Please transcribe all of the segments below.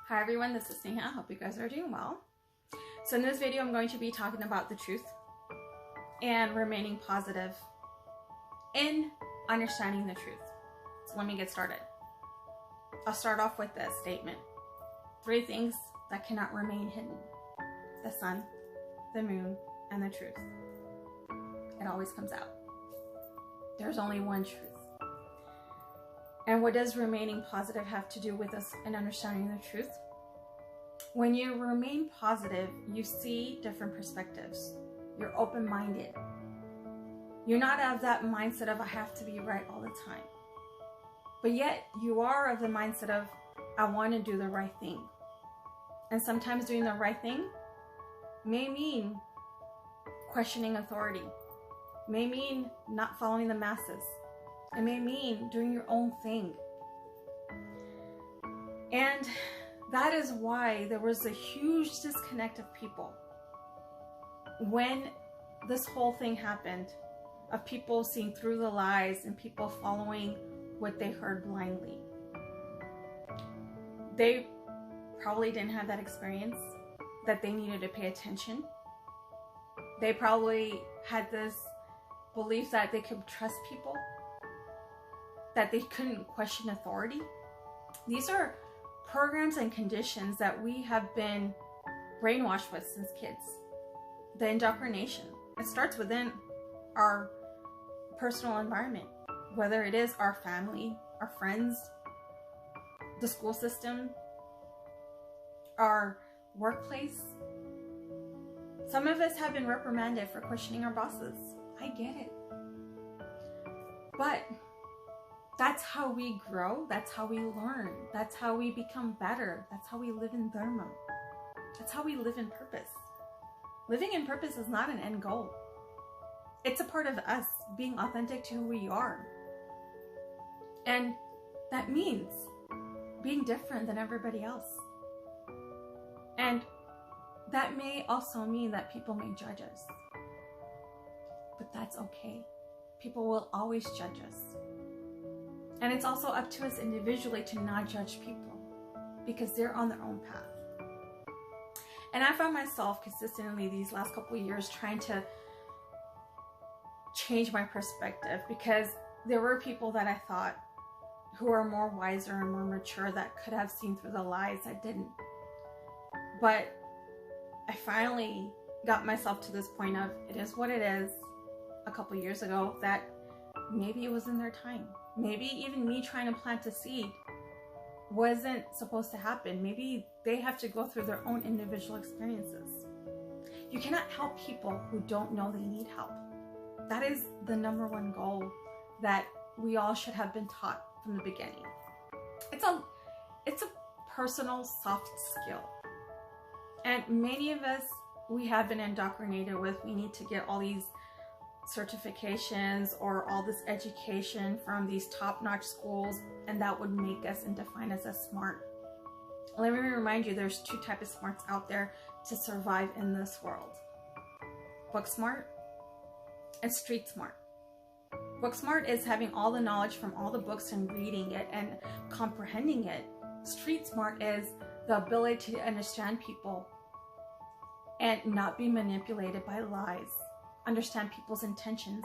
Hi everyone, this is Neha. I hope you guys are doing well. So in this video, I'm going to be talking about the truth and remaining positive in understanding the truth. So let me get started. I'll start off with this statement. 3 things that cannot remain hidden: the sun, the moon, and the truth. It always comes out. There's only one truth. And what does remaining positive have to do with us and understanding the truth? When you remain positive, you see different perspectives. You're open-minded. You're not of that mindset of I have to be right all the time. But yet you are of the mindset of I want to do the right thing. And sometimes doing the right thing may mean questioning authority, may mean not following the masses. It may mean doing your own thing. And that is why there was a huge disconnect of people when this whole thing happened, of people seeing through the lies and people following what they heard blindly. They probably didn't have that experience, that they needed to pay attention. They probably had this belief that they could trust people, that they couldn't question authority. These are programs and conditions that we have been brainwashed with since kids. The indoctrination, it starts within our personal environment, whether it is our family, our friends, the school system, our workplace. Some of us have been reprimanded for questioning our bosses. I get it. But that's how we grow. That's how we learn. That's how we become better. That's how we live in dharma. That's how we live in purpose. Living in purpose is not an end goal. It's a part of us being authentic to who we are. And that means being different than everybody else. And that may also mean that people may judge us. But that's okay. People will always judge us. And it's also up to us individually to not judge people because they're on their own path. And I found myself consistently these last couple of years trying to change my perspective, because there were people that I thought who are more wiser and more mature that could have seen through the lies that didn't. But I finally got myself to this point of it is what it is a couple of years ago, that maybe it wasn't their time. Maybe even me trying to plant a seed wasn't supposed to happen. Maybe they have to go through their own individual experiences. You cannot help people who don't know they need help. That is the #1 goal that we all should have been taught from the beginning. It's a personal soft skill. And many of us, we have been indoctrinated with we need to get all these certifications or all this education from these top-notch schools, and that would make us and define us as smart. Let me remind you, there's 2 types of smarts out there to survive in this world: book smart and street smart. Book smart is having all the knowledge from all the books and reading it and comprehending it. Street smart is the ability to understand people and not be manipulated by lies. Understand people's intentions,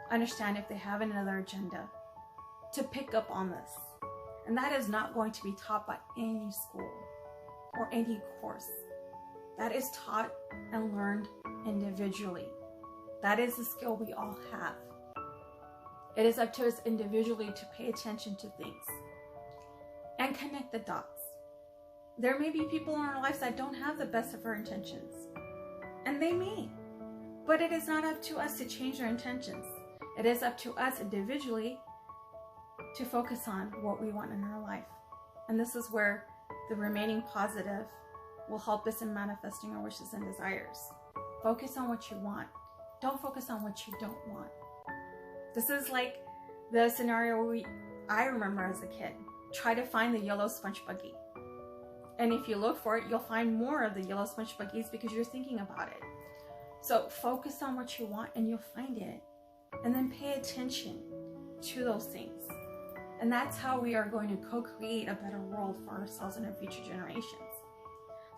understand if they have another agenda, to pick up on this. And that is not going to be taught by any school or any course. That is taught and learned individually. That is the skill we all have. It is up to us individually to pay attention to things and connect the dots. There may be people in our lives that don't have the best of our intentions, and they may. But it is not up to us to change their intentions. It is up to us individually to focus on what we want in our life. And this is where the remaining positive will help us in manifesting our wishes and desires. Focus on what you want. Don't focus on what you don't want. This is like the scenario I remember as a kid. Try to find the yellow sponge buggy. And if you look for it, you'll find more of the yellow sponge buggies because you're thinking about it. So focus on what you want and you'll find it. And then pay attention to those things. And that's how we are going to co-create a better world for ourselves and our future generations.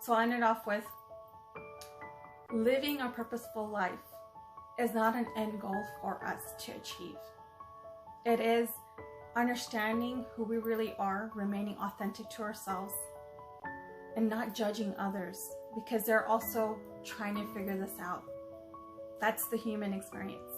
So I ended off with, living a purposeful life is not an end goal for us to achieve. It is understanding who we really are, remaining authentic to ourselves, and not judging others because they're also trying to figure this out. That's the human experience.